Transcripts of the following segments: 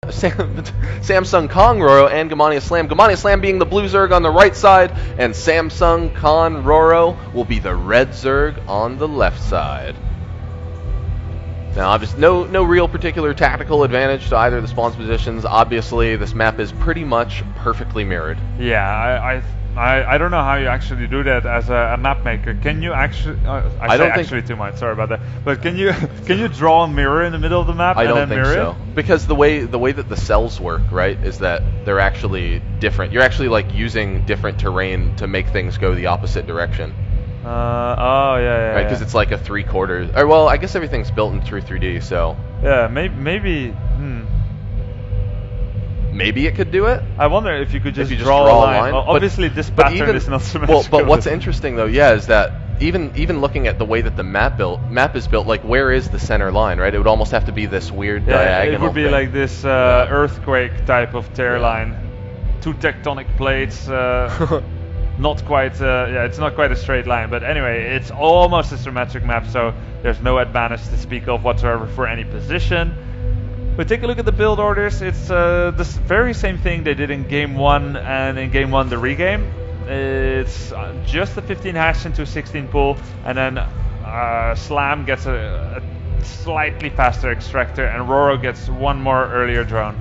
Samsung.RorO and Gamania.Slam. Gamania.Slam being the blue Zerg on the right side, and Samsung.RorO will be the red Zerg on the left side. Now, obviously, no real particular tactical advantage to either of the spawns positions. Obviously, this map is pretty much perfectly mirrored. Yeah, I don't know how you actually do that as a map maker. Can you actually? I say actually too much. Sorry about that. But can you draw a mirror in the middle of the map? I and don't then think mirror so. it? Because the way that the cells work, right, is that they're actually different. You're actually like using different terrain to make things go the opposite direction. Oh yeah. Right, because it's like a 3/4. Or well, I guess everything's built in through 3D, so. Yeah, maybe. Maybe it could do it. I wonder if you could just, draw a line. Well, obviously, this pattern is not symmetrical. Well, but what's interesting though, yeah, is that even looking at the way that the map is built, like where is the center line, right? It would almost have to be this weird diagonal. It would be like this earthquake type of tear line, two tectonic plates. Not quite. It's not quite a straight line, but anyway, it's almost a symmetric map, so there's no advantage to speak of whatsoever for any position. But take a look at the build orders. It's the very same thing they did in Game 1 and in Game 1 the regame. It's just a 15 hash into a 16 pool, and then Slam gets a slightly faster extractor, and RorO gets one more earlier drone.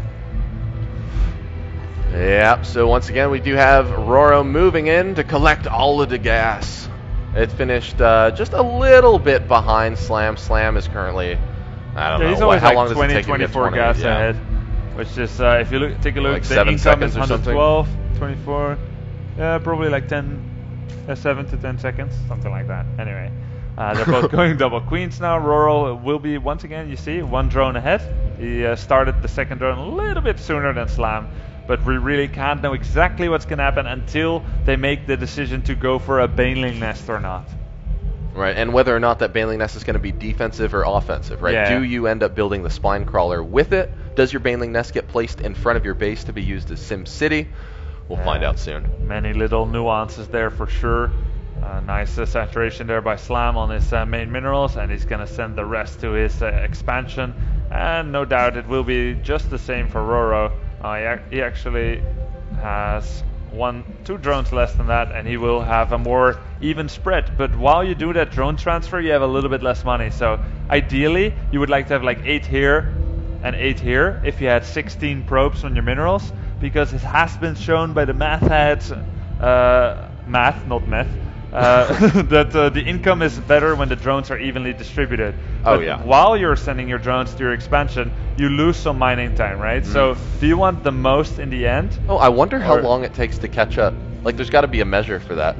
Yeah, so once again we do have RorO moving in to collect all of the gas. It finished just a little bit behind Slam. Slam is currently... I don't know. He's always how like long does it take 24 gas ahead, which is if you take a look, like the 7 income is seconds or 112, 24, probably like 7 to 10 seconds, something like that. Anyway, they're both going double queens now. RorO will be once again, you see, one drone ahead. He started the second drone a little bit sooner than Slam, but we really can't know exactly what's going to happen until they make the decision to go for a baneling nest or not. Right, and whether or not that baneling nest is going to be defensive or offensive, right? Yeah. Do you end up building the spine crawler with it? Does your baneling nest get placed in front of your base to be used as Sim City? We'll find out soon. Many little nuances there for sure. Nice saturation there by Slam on his main minerals, and he's going to send the rest to his expansion. And no doubt it will be just the same for RorO. He actually has 2 drones less than that, and he will have a more even spread. But while you do that drone transfer, you have a little bit less money. So ideally, you would like to have like 8 here and 8 here if you had 16 probes on your minerals, because it has been shown by the math heads, that the income is better when the drones are evenly distributed. But while you're sending your drones to your expansion, you lose some mining time, right? So do you want the most in the end? Oh, I wonder how long it takes to catch up. Like, there's got to be a measure for that.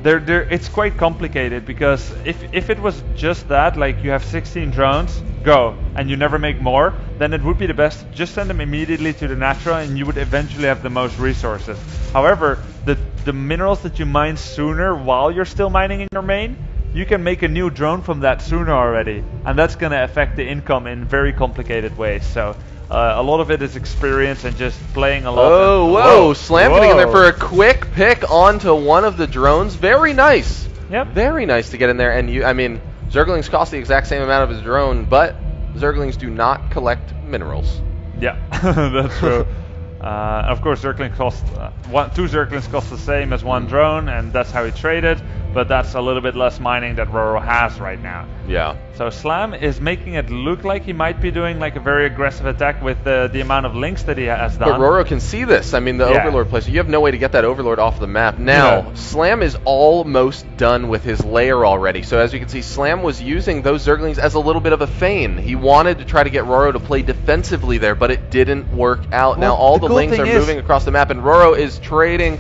It's quite complicated, because if it was just that, like you have 16 drones, go, and you never make more, then it would be the best. Just send them immediately to the natural, and you would eventually have the most resources. However, the minerals that you mine sooner while you're still mining in your main, you can make a new drone from that sooner already, and that's going to affect the income in very complicated ways. So a lot of it is experience and just playing a lot. Oh, whoa! Slam getting in there for a quick pick onto one of the drones. Very nice. Yep. Very nice to get in there. And I mean, Zerglings cost the exact same amount of his drone, but Zerglings do not collect minerals. Yeah, that's true. Of course, Zerglings cost 2 Zerglings cost the same as 1 drone, and that's how he traded. But that's a little bit less mining that RorO has right now. Yeah. So Slam is making it look like he might be doing like a very aggressive attack with the amount of links that he has done. But RorO can see this. I mean, the Overlord place. You have no way to get that Overlord off the map. Now, Slam is almost done with his lair already. So as you can see, Slam was using those Zerglings as a little bit of a feign. He wanted to try to get RorO to play defensively there, but it didn't work out. Well, now all the links are moving across the map, and RorO is changing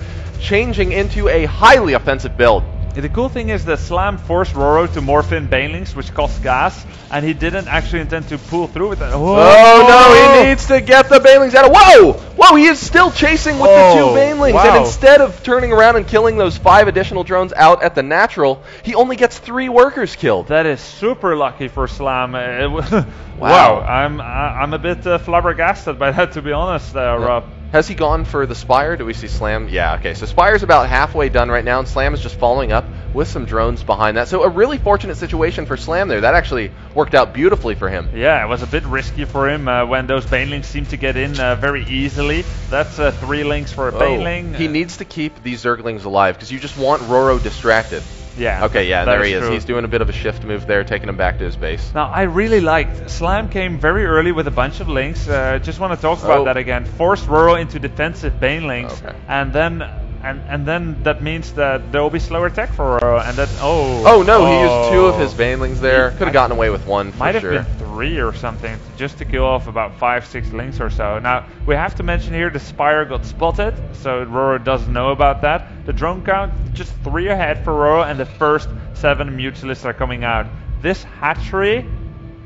into a highly offensive build. The cool thing is that Slam forced RorO to morph in banelings, which costs gas, and he didn't actually intend to pull through with that. Oh no, he needs to get the banelings out of... Whoa! Whoa, he is still chasing with the 2 banelings, and instead of turning around and killing those 5 additional drones out at the natural, he only gets 3 workers killed. That is super lucky for Slam. Wow, I'm a bit flabbergasted by that, to be honest, Rob. Has he gone for the Spire? Do we see Slam? Yeah, okay. So Spire's about halfway done right now, and Slam is just following up with some drones behind that. So a really fortunate situation for Slam there. That actually worked out beautifully for him. Yeah, it was a bit risky for him when those banelings seemed to get in very easily. That's 3 links for a baneling. He needs to keep these Zerglings alive because you just want RorO distracted. Yeah. Okay, yeah, there he is. True. He's doing a bit of a shift move there, taking him back to his base. Now, I really liked Slam came very early with a bunch of links. Just want to talk about that again. Forced RorO into defensive banelings, and then that means that there will be slower tech for RorO, and that he used 2 of his banelings there. Could have gotten away with 1 for might have sure. been 3 or something just to kill off about 5-6 links or so. Now we have to mention here the Spire got spotted, so RorO doesn't know about that. The drone count just 3 ahead for RorO, and the first 7 Mutalisks are coming out. This hatchery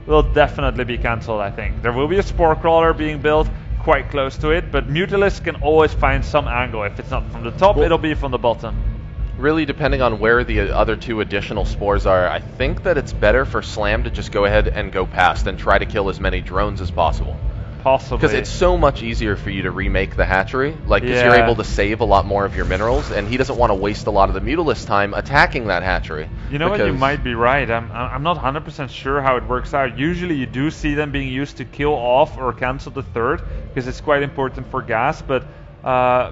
will definitely be cancelled, I think. There will be a Spore Crawler being built quite close to it, but Mutalisks can always find some angle. If it's not from the top, it'll be from the bottom. Really, depending on where the other 2 additional spores are, I think that it's better for Slam to just go ahead and go past and try to kill as many drones as possible. Possibly. Because it's so much easier for you to remake the hatchery, like, because you're able to save a lot more of your minerals, and he doesn't want to waste a lot of the Mutalisk time attacking that hatchery. You know what, you might be right. I'm not 100% sure how it works out. Usually you do see them being used to kill off or cancel the third, because it's quite important for gas, but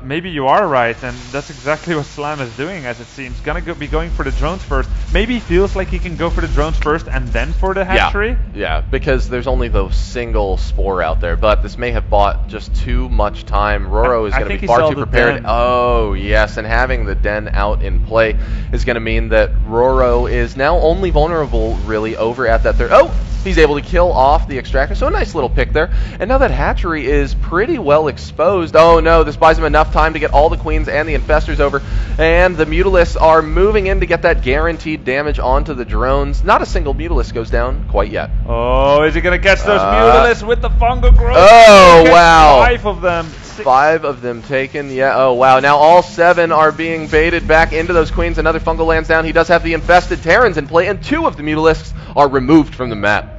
maybe you are right, and that's exactly what Slam is doing, as it seems. Gonna be going for the drones first. Maybe he feels like he can go for the drones first and then for the hatchery. Yeah, because there's only the single spore out there, but this may have bought just too much time. RorO is going to be far too prepared. Den. Oh, yes, and having the den out in play is going to mean that RorO is now only vulnerable, really, over at that third. Oh! He's able to kill off the extractor, so a nice little pick there. And now that hatchery is pretty well exposed. Oh no, this buys him enough time to get all the queens and the infestors over. And the Mutalisks are moving in to get that guaranteed damage onto the drones. Not a single Mutalisk goes down quite yet. Oh, is he going to catch those Mutalisks with the fungal growth? Oh, wow. 5 of them. 5 of them taken, yeah, oh wow. Now all 7 are being baited back into those queens. Another fungal lands down. He does have the infested Terrans in play, and 2 of the Mutalisks are removed from the map.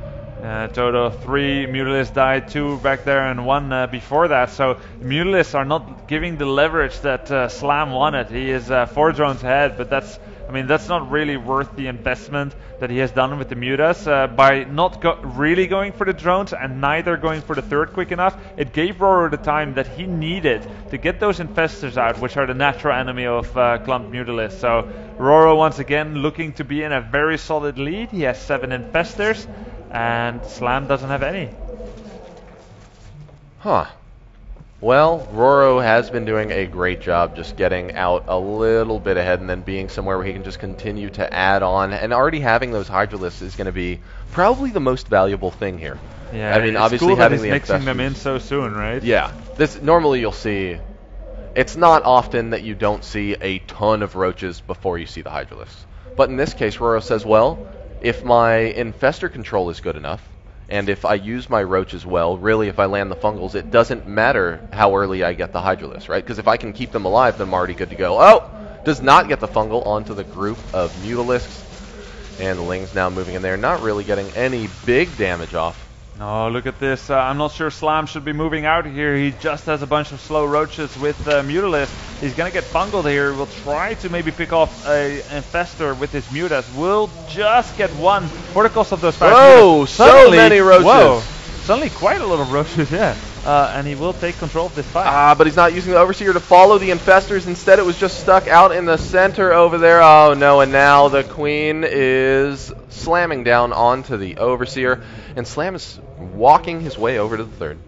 Total of 3 Mutalisks died, 2 back there and 1 before that. So the Mutalisks are not giving the leverage that Slam wanted. He is 4 drones ahead, but that's not really worth the investment that he has done with the Mutas. By not really going for the drones and neither going for the third quick enough, it gave RorO the time that he needed to get those infestors out, which are the natural enemy of clumped Mutalisks. So RorO once again looking to be in a very solid lead. He has 7 infestors, and Slam doesn't have any. Huh. Well, RorO has been doing a great job just getting out a little bit ahead and then being somewhere where he can just continue to add on. And already having those Hydralisks is going to be probably the most valuable thing here. Yeah, I mean, it's obviously cool having that he's mixing them in so soon, right? Yeah. Normally you'll see... It's not often that you don't see a ton of roaches before you see the Hydralisks. But in this case, RorO says, well, if my infestor control is good enough, and if I use my roaches well, really if I land the fungals, it doesn't matter how early I get the Hydralisks, right? Because if I can keep them alive, then I'm already good to go. Oh! Does not get the fungal onto the group of Mutalisks. And Ling's now moving in there, not really getting any big damage off. Oh, look at this. I'm not sure Slam should be moving out here. He just has a bunch of slow roaches with Mutalisks. He's going to get fungled here. We'll try to maybe pick off an infestor with his Mutas. We'll just get 1 for the cost of those 5 Whoa, Mutas. so many roaches. Whoa, suddenly quite a lot of roaches, yeah. And he will take control of this fight. But he's not using the Overseer to follow the infestors. Instead, it was just stuck out in the center over there. Oh, no, and now the Queen is slamming down onto the Overseer. And Slam is walking his way over to the third.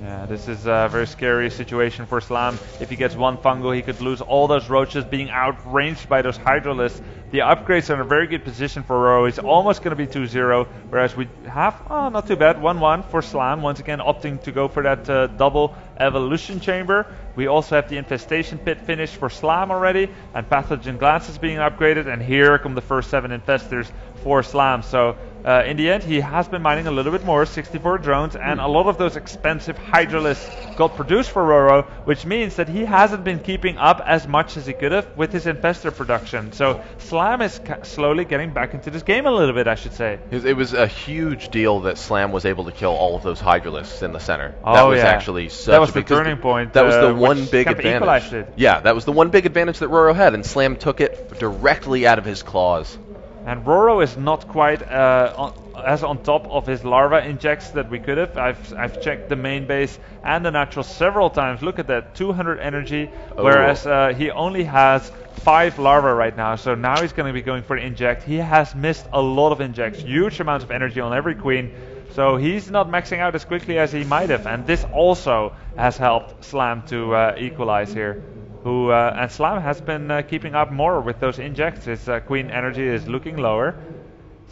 Yeah, this is a very scary situation for Slam. If he gets 1 fungal, he could lose all those roaches being outranged by those Hydralisks. The upgrades are in a very good position for RorO. He's almost going to be 2-0, whereas we have, not too bad, 1-1 for Slam. Once again, opting to go for that double evolution chamber. We also have the infestation pit finished for Slam already, and pathogen glances being upgraded, and here come the first 7 infestors for Slam. So In the end, he has been mining a little bit more, 64 drones, and a lot of those expensive Hydralisks got produced for RorO, which means that he hasn't been keeping up as much as he could have with his Infestor production. So Slam is slowly getting back into this game a little bit, I should say. It was a huge deal that Slam was able to kill all of those Hydralisks in the center. Oh, that was actually such that was the turning point. That was the one big advantage. It. Yeah, that was the one big advantage that RorO had, and Slam took it directly out of his claws. And RorO is not quite as on top of his larva injects that we could have. I've checked the main base and the natural several times. Look at that, 200 energy, whereas he only has 5 larva right now. So now he's going to be going for the inject. He has missed a lot of injects, huge amounts of energy on every queen. So he's not maxing out as quickly as he might have. And this also has helped Slam to equalize here. And Slam has been keeping up more with those injects. His queen energy is looking lower,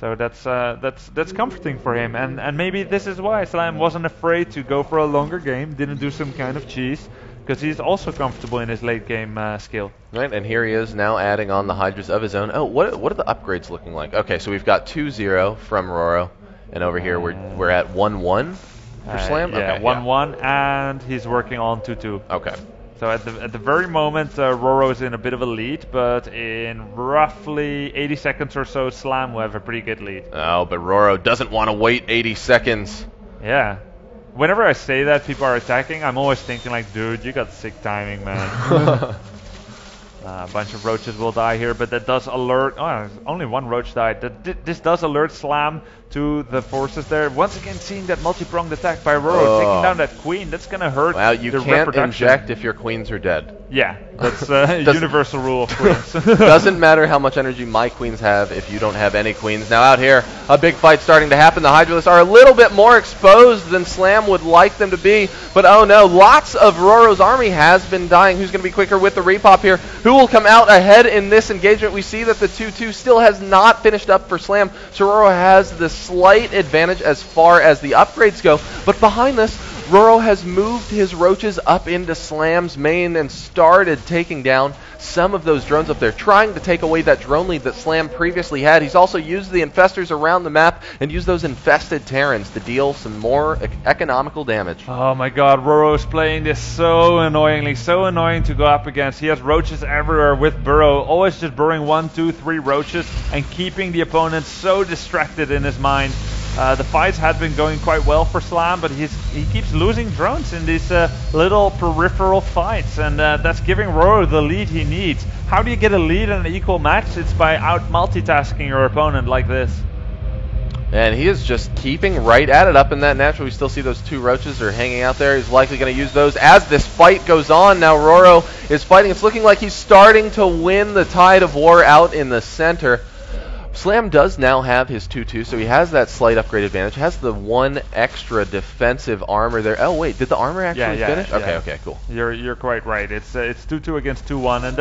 so that's comforting for him. And maybe this is why Slam wasn't afraid to go for a longer game, didn't do some kind of cheese, because he's also comfortable in his late game skill. Right, and here he is now adding on the Hydras of his own. Oh, what are the upgrades looking like? Okay, so we've got 2-0 from RorO, and over here we're at 1-1 for Slam. Yeah, okay, 1-1, and he's working on 2-2. Okay. So at the very moment, RorO is in a bit of a lead, but in roughly 80 seconds or so, Slam will have a pretty good lead. Oh, but RorO doesn't want to wait 80 seconds. Yeah. Whenever I say that people are attacking, I'm always thinking like, dude, you got sick timing, man. A bunch of roaches will die here, but that does alert... Oh, only one roach died. This does alert Slam to the forces there. Once again, seeing that multi-pronged attack by RorO, taking down that queen, that's going to hurt Wow, you can't inject if your queens are dead. Yeah, that's a universal rule of queens. Doesn't matter how much energy my queens have if you don't have any queens. Now out here, a big fight starting to happen. The Hydralisks are a little bit more exposed than Slam would like them to be. But oh no, lots of RorO's army has been dying. Who's going to be quicker with the repop here? Who will come out ahead in this engagement? We see that the 2-2 still has not finished up for Slam. So RorO has the slight advantage as far as the upgrades go. But behind this, RorO has moved his roaches up into Slam's main and started taking down some of those drones up there, trying to take away that drone lead that Slam previously had. He's also used the infestors around the map and used those infested Terrans to deal some more economical damage. Oh my god, RorO is playing this so annoyingly, so annoying to go up against. He has roaches everywhere with burrow, always just burrowing 1, 2, 3 roaches and keeping the opponent so distracted in his mind. The fights had been going quite well for Slam, but he keeps losing drones in these little peripheral fights, and that's giving RorO the lead he needs. How do you get a lead in an equal match? It's by out-multitasking your opponent like this. And he is just keeping right at it up in that natural. We still see those 2 roaches are hanging out there. He's likely going to use those as this fight goes on. Now RorO is fighting. It's looking like he's starting to win the tide of war out in the center. Slam does now have his 2-2, so he has that slight upgrade advantage. Has the 1 extra defensive armor there. Oh wait, did the armor actually finish? Okay, okay, cool. You're quite right. It's 2-2 against 2-1, and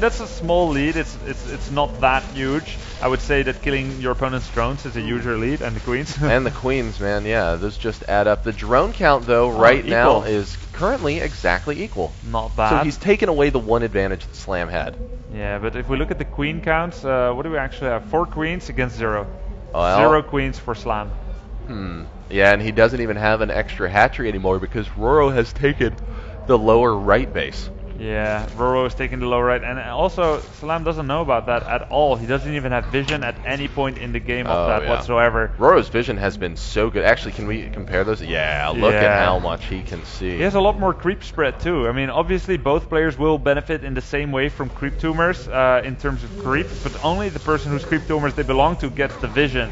that's a small lead. It's not that huge. I would say that killing your opponent's drones is a huger lead, and the queens. And the queens, man, yeah, those just add up. The drone count though right now is currently exactly equal. Not bad. So he's taken away the 1 advantage that Slam had. Yeah, but if we look at the queen counts, what do we actually have? 4 queens against 0. Well, 0 queens for Slam. Yeah, and he doesn't even have an extra hatchery anymore because RorO has taken the lower right base. Yeah, RorO is taking the low right, and also Slam doesn't know about that at all. He doesn't even have vision at any point in the game of that whatsoever. RorO's vision has been so good. Actually, can we compare those? Yeah, look at how much he can see. He has a lot more creep spread too. I mean, obviously both players will benefit in the same way from creep tumors in terms of creep, but only the person whose creep tumors they belong to gets the vision.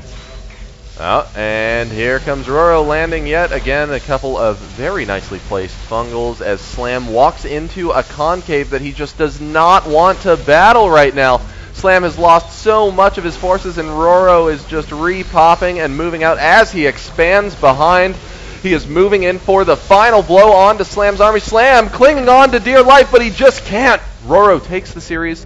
Oh, and here comes RorO landing yet again a couple of very nicely placed fungals as Slam walks into a concave that he just does not want to battle right now. Slam has lost so much of his forces and RorO is just re-popping and moving out as he expands behind. He is moving in for the final blow onto Slam's army. Slam clinging on to dear life, but he just can't. RorO takes the series.